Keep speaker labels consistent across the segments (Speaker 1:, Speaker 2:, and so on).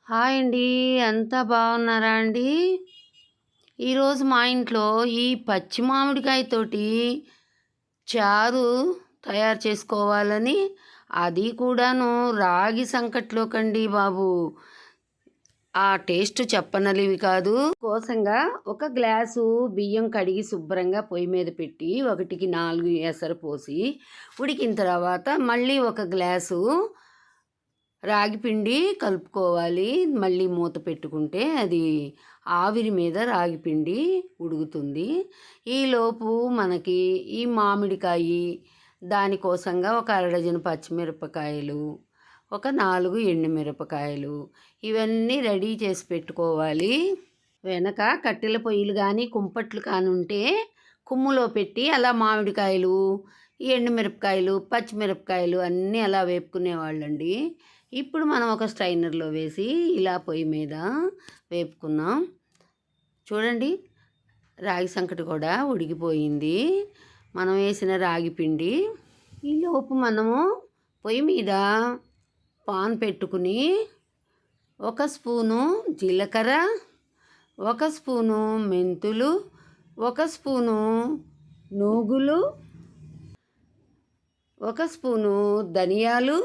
Speaker 1: Hi అండి. అంతా బాగున్నారా అండి? ఈరోజు మా ఇంట్లో ఈ పచ్చి మామిడికాయతోటి చారు తయారు చేసుకోవాలని, అది కూడాను రాగి సంకట్లోకండి బాబు. ఆ టేస్ట్ చెప్పనలివి కాదు. కోసంగా ఒక గ్లాసు బియ్యం కడిగి శుభ్రంగా పొయ్యి మీద పెట్టి 1కి 4 ఎసరు పోసి ఉడికిన తర్వాత మళ్ళీ ఒక గ్లాసు రాగి పిండి కలుపుకోవాలి. మళ్ళీ మూత పెట్టుకుంటే అది ఆవిరి మీద రాగి పిండి ఉడుకుతుంది. ఈలోపు మనకి ఈ మామిడికాయ దానికోసంగా ఒక అరడజను పచ్చిమిరపకాయలు, ఒక 4 ఎండుమిరపకాయలు ఇవన్నీ రెడీ చేసి పెట్టుకోవాలి. వెనక కట్టెల పొయ్యిలు కానీ కుంపట్లు కానీ ఉంటే కుమ్ములో పెట్టి అలా మామిడికాయలు, ఎండుమిరపకాయలు, పచ్చిమిరపకాయలు అన్నీ అలా వేపుకునేవాళ్ళండి. ఇప్పుడు మనం ఒక స్ట్రైనర్లో వేసి ఇలా పొయ్యి మీద వేపుకున్నాం. చూడండి, రాగి సంకటి కూడా ఉడికిపోయింది. మనం వేసిన రాగి పిండి. ఈలోపు మనము పొయ్యి మీద పాన్ పెట్టుకుని 1 స్పూను జీలకర్ర, 1 స్పూను మెంతులు, 1 స్పూను నూగులు, 1 స్పూను ధనియాలు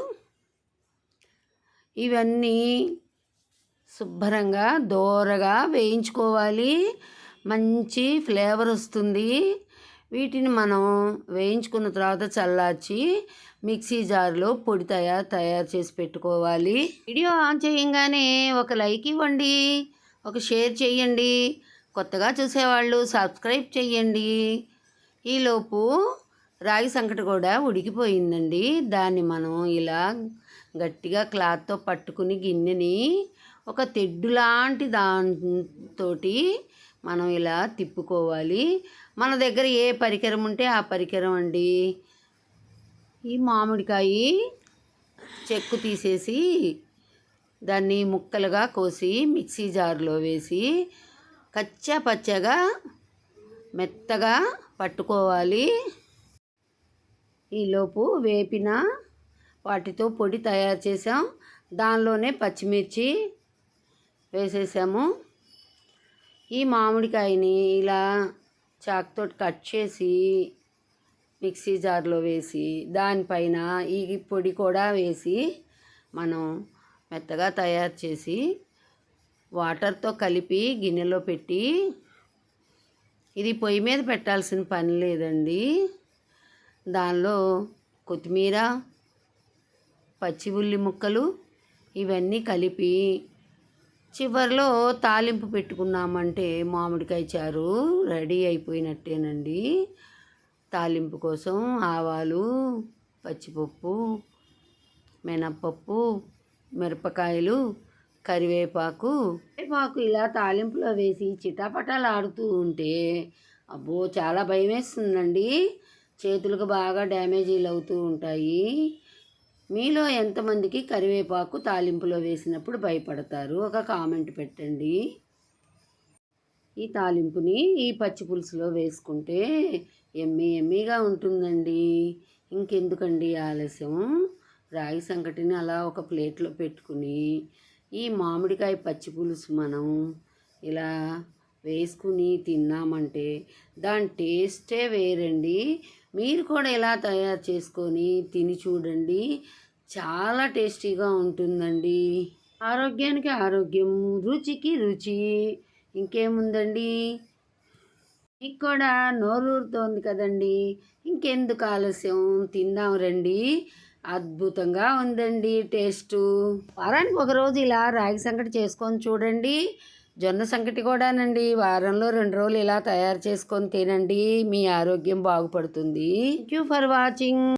Speaker 1: ఇవన్నీ శుభ్రంగా దోరగా వేయించుకోవాలి. మంచి ఫ్లేవర్ వస్తుంది. వీటిని మనం వేయించుకున్న తర్వాత చల్లార్చి మిక్సీ జార్లో పొడి తయారు చేసి పెట్టుకోవాలి. వీడియో ఆన్ చేయంగానే ఒక లైక్ ఇవ్వండి, ఒక షేర్ చేయండి. కొత్తగా చూసేవాళ్ళు సబ్స్క్రైబ్ చేయండి. ఈలోపు రాగి సంకటి కూడా ఉడికిపోయిందండి. దాన్ని మనం ఇలా గట్టిగా క్లాత్తో పట్టుకుని గిన్నెని ఒక తెడ్డు లాంటి దాంతో మనం ఇలా తిప్పుకోవాలి. మన దగ్గర ఏ పరికరం ఉంటే ఆ పరికరం అండి. ఈ మామిడికాయ చెక్కు తీసేసి దాన్ని ముక్కలుగా కోసి మిక్సీ జార్లో వేసి కచ్చా పచ్చగా మెత్తగా పట్టుకోవాలి. ఈలోపు వేపిన వాటితో పొడి తయారు చేసాం. దానిలోనే పచ్చిమిర్చి వేసేసాము. ఈ మామిడికాయని ఇలా చాకుతో కట్ చేసి మిక్సీ జార్లో వేసి దానిపైన ఈ పొడి కూడా వేసి మనం మెత్తగా తయారు చేసి వాటర్తో కలిపి గిన్నెలో పెట్టి, ఇది పొయ్యి మీద పెట్టాల్సిన పని లేదండి. దానిలో కొత్తిమీర, పచ్చి ఉల్లి ముక్కలు ఇవన్నీ కలిపి చివరిలో తాలింపు పెట్టుకున్నామంటే మామిడికాయ చారు రెడీ అయిపోయినట్టేనండి. తాలింపు కోసం ఆవాలు, పచ్చిపప్పు, మినప్పప్పు, మిరపకాయలు, కరివేపాకు ఇలా తాలింపులో వేసి చిటాపటాలు ఆడుతూ ఉంటే అబ్బో చాలా భయం వేస్తుందండి. చేతులకు బాగా డ్యామేజీలు అవుతూ ఉంటాయి. మీలో ఎంతమందికి కరివేపాకు తాలింపులో వేసినప్పుడు భయపడతారు? ఒక కామెంట్ పెట్టండి. ఈ తాలింపుని ఈ పచ్చి పులుసులో వేసుకుంటే ఎమ్మీగా ఉంటుందండి. ఇంకెందుకండి ఆలస్యం? రాగి సంకటిని అలా ఒక ప్లేట్లో పెట్టుకుని ఈ మామిడికాయ పచ్చి పులుసు మనం ఇలా వేసుకుని తిన్నామంటే దాని టేస్టే వేరండి. మీరు కూడా ఇలా తయారు చేసుకొని తిని చూడండి. చాలా టేస్టీగా ఉంటుందండి. ఆరోగ్యానికి ఆరోగ్యం, రుచికి రుచి. ఇంకేముందండి? మీకు కూడా నోరూరుతోంది కదండి. ఇంకెందుకు ఆలస్యం? తిందాం రండి. అద్భుతంగా ఉందండి టేస్టు. వారానికి ఒకరోజు ఇలా రాగి సంకటి చేసుకొని చూడండి. జొన్న సంకటి కూడానండి వారంలో 2 రోజులు ఇలా తయారు చేసుకొని తినండి. మీ ఆరోగ్యం బాగుపడుతుంది. Thank you for watching.